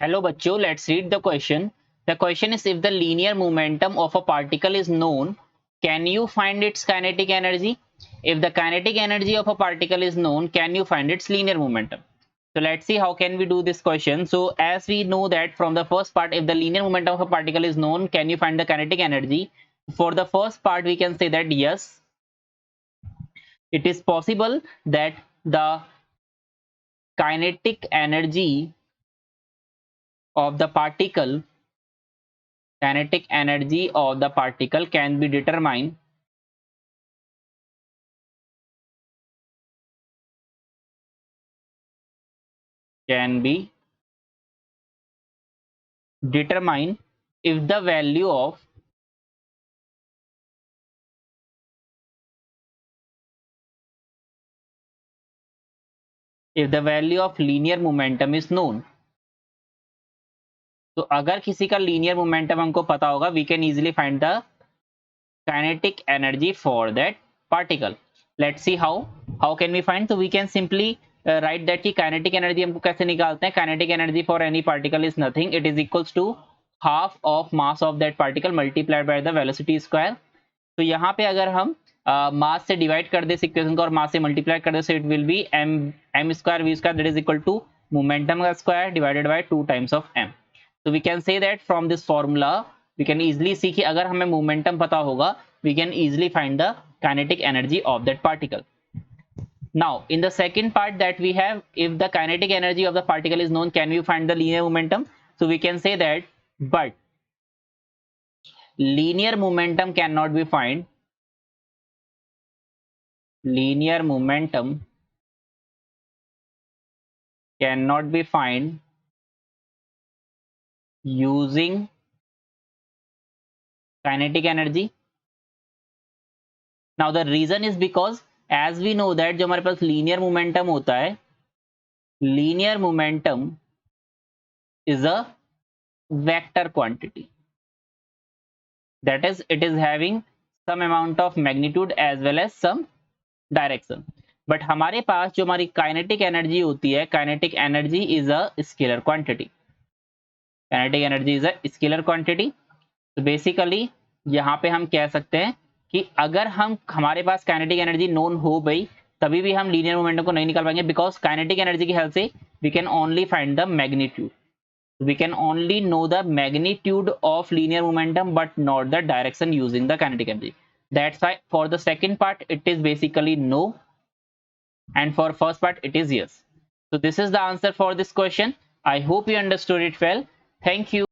Hello बच्चों, let's read the question. The question is, if the linear momentum of a particle is known, can you find its kinetic energy? If the kinetic energy of a particle is known, can you find its linear momentum? So let's see how can we do this question. So as we know that from the first part, if the linear momentum of a particle is known, can you find the kinetic energy? For the first part, we can say that yes, it is possible that the kinetic energy of the particle kinetic energy of the particle can be determined can be determined if the value of linear momentum is known. तो अगर किसी का linear momentum हमको पता होगा, we can easily find the kinetic energy for that particle. Let's see how can we find. तो we can simply write that की kinetic energy हमको कैसे निकालते हैं. Kinetic energy for any particle is nothing, it is equals to half of mass of that particle multiplied by the velocity square. तो यहाँ पे अगर हम मास से डिवाइड कर दे इस इक्वेशन को और मास से मल्टीप्लाई कर दे, so it will be M square V square that is equal to momentum का square divided by 2 times of M. So we can say that from this formula we can easily see कि अगर हमें momentum पता होगा, we can easily find the kinetic energy of that particle. Now in the second part that we have, if the kinetic energy of the particle is known, can we find the linear momentum? So we can say that, but linear momentum cannot be find. Linear momentum cannot be find using kinetic energy. Now the reason is because as we know that जो हमारे पास linear momentum होता है, linear momentum is a vector quantity, that is it is having some amount of magnitude as well as some direction. But हमारे पास जो हमारी kinetic energy होती है, kinetic energy is a scalar quantity. Kinetic energy is a scalar quantity. तो basically यहाँ पे हम कह सकते हैं कि अगर हमारे पास काइनेटिक एनर्जी नोन हो गई, तभी भी हम लीनियर मोमेंटम को नहीं निकाल पाएंगे, बिकॉज काइनेटिक एनर्जी की हेल्प से we can only find the magnitude. We can only know the magnitude of linear momentum but not the direction using the kinetic energy. That's why for the second part it is basically no, and for first part it is yes. So this is the answer for this question. I hope you understood it well. Thank you.